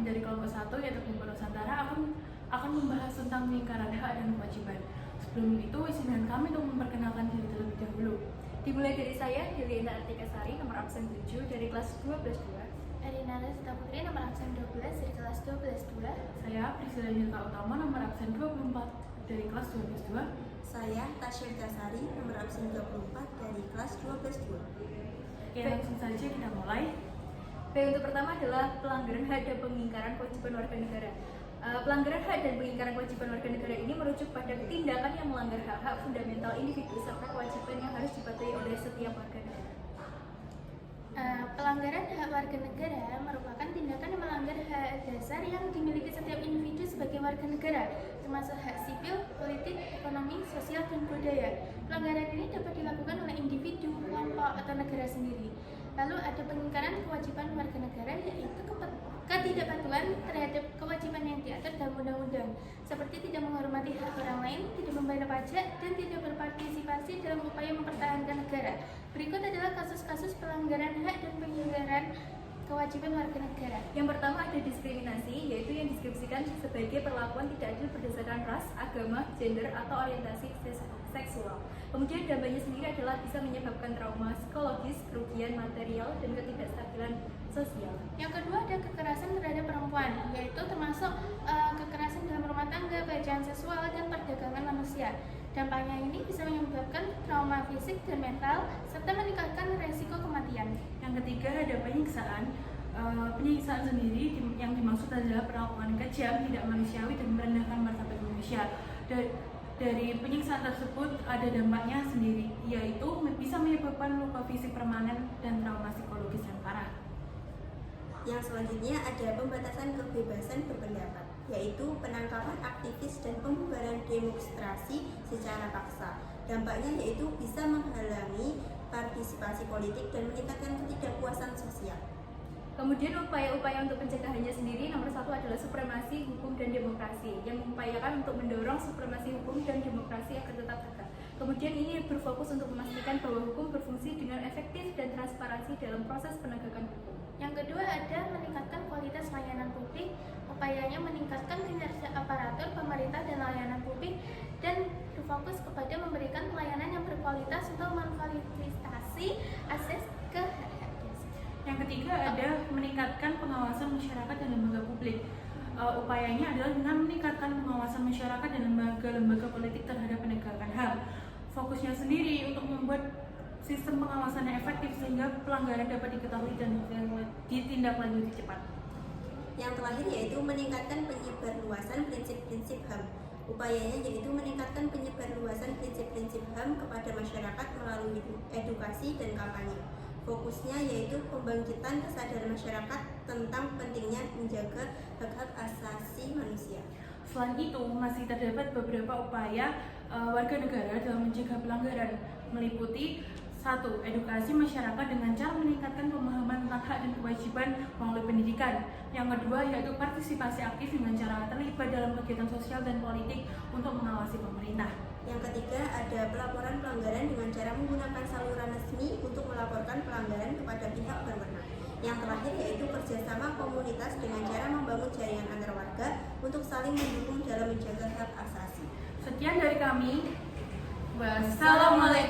dari kelompok 1 yaitu kelompok Nusantara akan membahas tentang lingkaran hak dan kewajiban. Sebelum itu, izinkan kami untuk memperkenalkan diri terlebih dahulu. Dimulai dari saya, Yuliana Artika Sari, nomor absen 7 dari kelas 12-2. Erina Sita Putri, nomor absen 12 dari kelas 12-2. Saya Priscilla Nilka Utama, nomor absen 24 dari kelas 12-2. Saya Tasya Dasari, nomor absen 24 dari kelas 12-2. Oke, langsung saja kita mulai. Baik, untuk pertama adalah pelanggaran hak dan pengingkaran kewajiban warga negara. Pelanggaran hak dan pengingkaran kewajiban warga negara ini merujuk pada tindakan yang melanggar hak-hak fundamental individu serta kewajiban yang harus dipatuhi oleh setiap warga negara. Pelanggaran hak warga negara merupakan tindakan yang melanggar hak dasar yang dimiliki setiap individu sebagai warga negara, termasuk hak sipil, politik, ekonomi, sosial, dan budaya. Pelanggaran ini dapat dilakukan oleh individu, kelompok, atau negara sendiri. Lalu ada pengingkaran kewajiban warga negara, yaitu ketidakpatuhan terhadap kewajiban yang diatur dalam undang-undang, seperti tidak menghormati hak orang lain, tidak membayar pajak, dan tidak berpartisipasi dalam upaya mempertahankan negara. Berikut adalah kasus-kasus pelanggaran hak dan pengingkaran kewajiban warga negara. Yang pertama ada diskriminasi, yaitu yang deskripsikan sebagai perlakuan tidak adil berdasarkan ras, agama, gender, atau orientasi seksual. Kemudian dampaknya sendiri adalah bisa menyebabkan trauma psikologis, kerugian material, dan ketidakstabilan sosial. Yang kedua ada kekerasan terhadap perempuan, yaitu termasuk kekerasan dalam rumah tangga, pelecehan seksual, dan perdagangan manusia. Dampaknya ini bisa menyebabkan trauma fisik dan mental, serta meningkatkan resiko kematian. Yang ketiga ada penyiksaan. Penyiksaan sendiri yang dimaksud adalah perlakuan kejam, tidak manusiawi, dan merendahkan martabat manusia. Dari penyiksaan tersebut ada dampaknya sendiri, yaitu bisa menyebabkan luka fisik permanen dan trauma psikologis yang parah. Yang selanjutnya ada pembatasan kebebasan berpendapat, yaitu penangkapan aktivis dan pembubaran demonstrasi secara paksa. Dampaknya yaitu bisa menghalangi partisipasi politik dan meningkatkan ketidakpuasan sosial. Kemudian upaya-upaya untuk pencegahannya sendiri, nomor 1 adalah supremasi hukum dan demokrasi, yang mengupayakan untuk mendorong supremasi hukum dan demokrasi agar tetap tegak. Kemudian ini berfokus untuk memastikan bahwa hukum berfungsi dengan efektif dan transparansi dalam proses penegakan hukum. Yang kedua ada meningkatkan kualitas layanan publik, upayanya meningkatkan kinerja aparatur pemerintah dan layanan publik, dan berfokus kepada memberikan pelayanan yang berkualitas untuk memfasilitasi akses ke hak-hak dasar. Yang ketiga ada meningkatkan pengawasan masyarakat dan lembaga publik. Upayanya adalah dengan meningkatkan pengawasan masyarakat dan lembaga-lembaga politik terhadap penegakan HAM. Fokusnya sendiri untuk membuat sistem pengawasan yang efektif sehingga pelanggaran dapat diketahui dan ditindaklanjuti cepat. Yang terakhir yaitu meningkatkan penyebarluasan prinsip-prinsip HAM. Upayanya yaitu meningkatkan penyebarluasan prinsip-prinsip HAM kepada masyarakat melalui edukasi dan kampanye. Fokusnya yaitu pembangkitan kesadaran masyarakat tentang pentingnya menjaga hak-hak asasi manusia. Selain itu, masih terdapat beberapa upaya warga negara dalam mencegah pelanggaran, meliputi 1. Edukasi masyarakat dengan cara meningkatkan pemahaman tentang hak dan kewajiban melalui pendidikan. Yang kedua yaitu partisipasi aktif dengan cara terlibat dalam kegiatan sosial dan politik untuk mengawasi pemerintah. Yang ketiga ada pelaporan pelanggaran dengan cara menggunakan saluran resmi untuk melaporkan pelanggaran kepada pihak berwenang. Yang terakhir yaitu kerjasama komunitas dengan cara membangun jaringan antar warga untuk saling mendukung dalam menjaga hak asasi. Sekian dari kami. Wassalamualaikum.